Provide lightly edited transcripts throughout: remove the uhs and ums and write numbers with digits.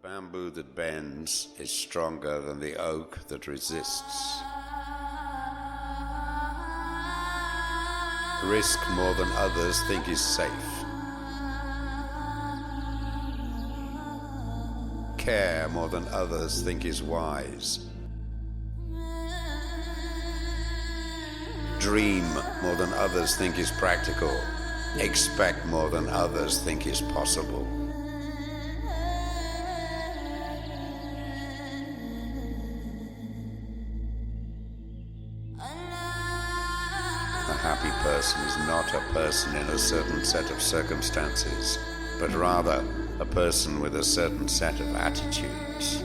bamboo that bends is stronger than the oak that resists. Risk more than others think is safe. Care more than others think is wise. Dream more than others think is practical. Expect more than others think is possible. A happy person is not a person in a certain set of circumstances, but rather a person with a certain set of attitudes.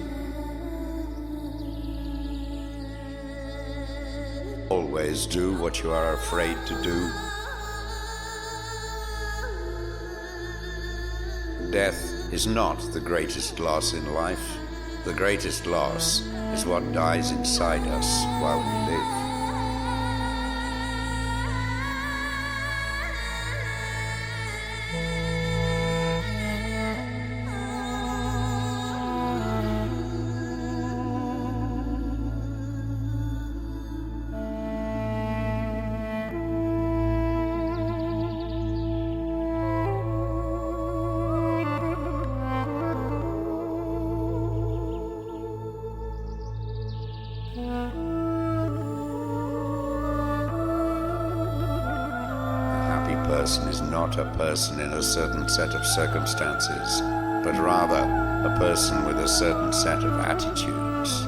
Always do what you are afraid to do. Death is not the greatest loss in life. The greatest loss is what dies inside us while we live. A person is not a person in a certain set of circumstances, but rather a person with a certain set of attitudes.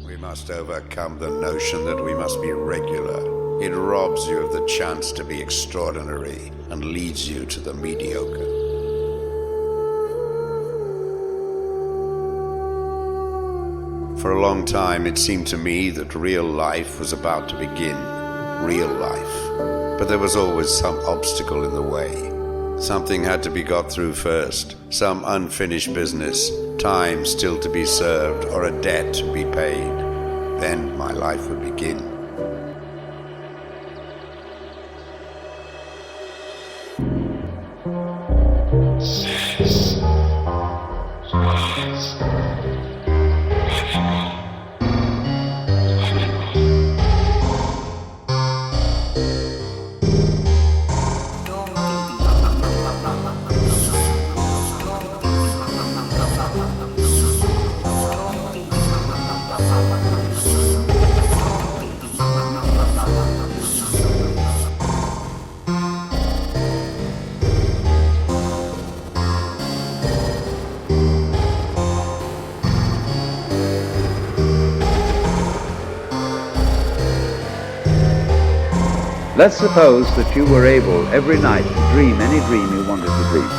We must overcome the notion that we must be regular. It robs you of the chance to be extraordinary and leads you to the mediocre. For a long time it seemed to me that real life was about to begin. Real life. But there was always some obstacle in the way. Something had to be got through first. Some unfinished business, time still to be served, or a debt to be paid. Then my life would begin. Let's suppose that you were able every night to dream any dream you wanted to dream.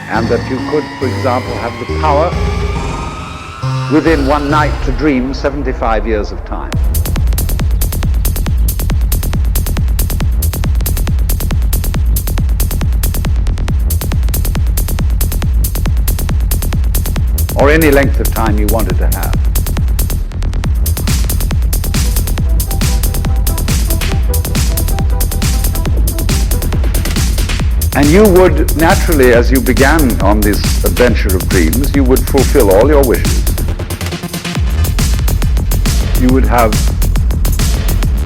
And that you could, for example, have the power within one night to dream 75 years of time. Or any length of time you wanted to have. And you would naturally, as you began on this adventure of dreams, you would fulfill all your wishes. You would have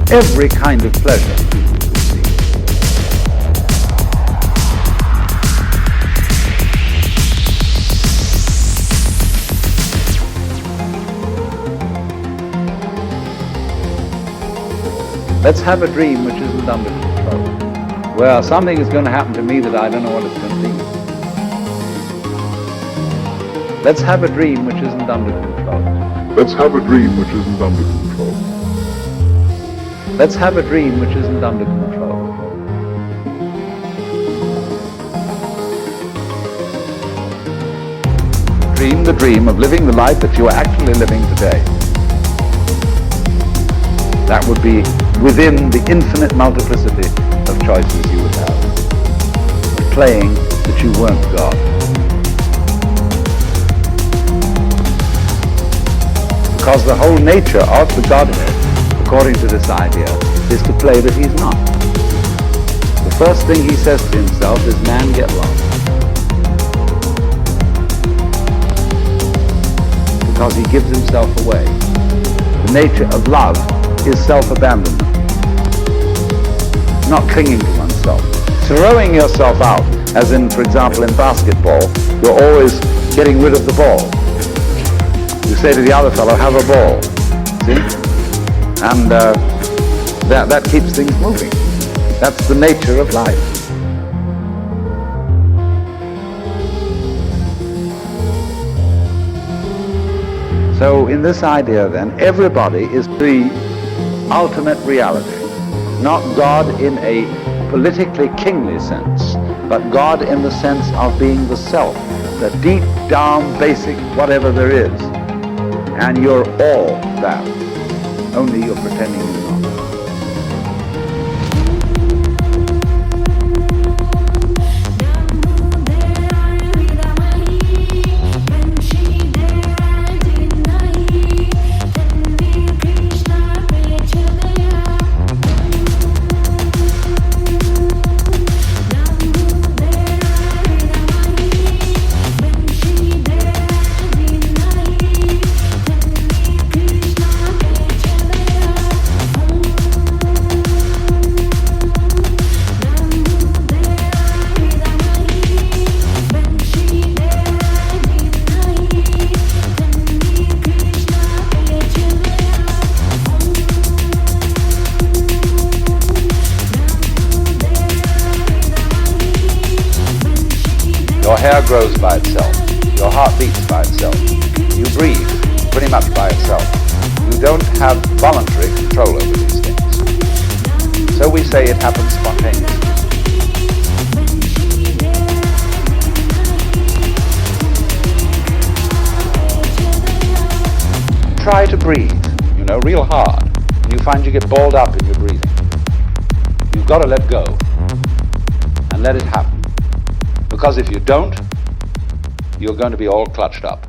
every kind of pleasure you would receive. Let's have a dream which isn't under control. Well, something is going to happen to me that I don't know what it's going to be. Let's have a dream which isn't under control. Let's have a dream which isn't under control. Let's have a dream which isn't under control. Dream the dream of living the life that you are actually living today. That would be within the infinite multiplicity of choices you would have. Playing that you weren't God. Because the whole nature of the Godhead, according to this idea, is to play that he's not. The first thing he says to himself is, man, get lost. Because he gives himself away. The nature of love is self-abandonment. Not clinging to oneself. Throwing yourself out, as in, for example, in basketball, you're always getting rid of the ball. You say to the other fellow, have a ball. See? And that keeps things moving. That's the nature of life. So in this idea then, everybody is the ultimate reality. Not God in a politically kingly sense, but God in the sense of being the self, the deep down basic whatever there is. And you're all that, only you're pretending you're not. Your hair grows by itself. Your heart beats by itself. You breathe pretty much by itself. You don't have voluntary control over these things. So we say it happens spontaneously. Try to breathe, real hard, and you find you get balled up in your breathing. You've got to let go and let it happen. Because if you don't, you're going to be all clutched up.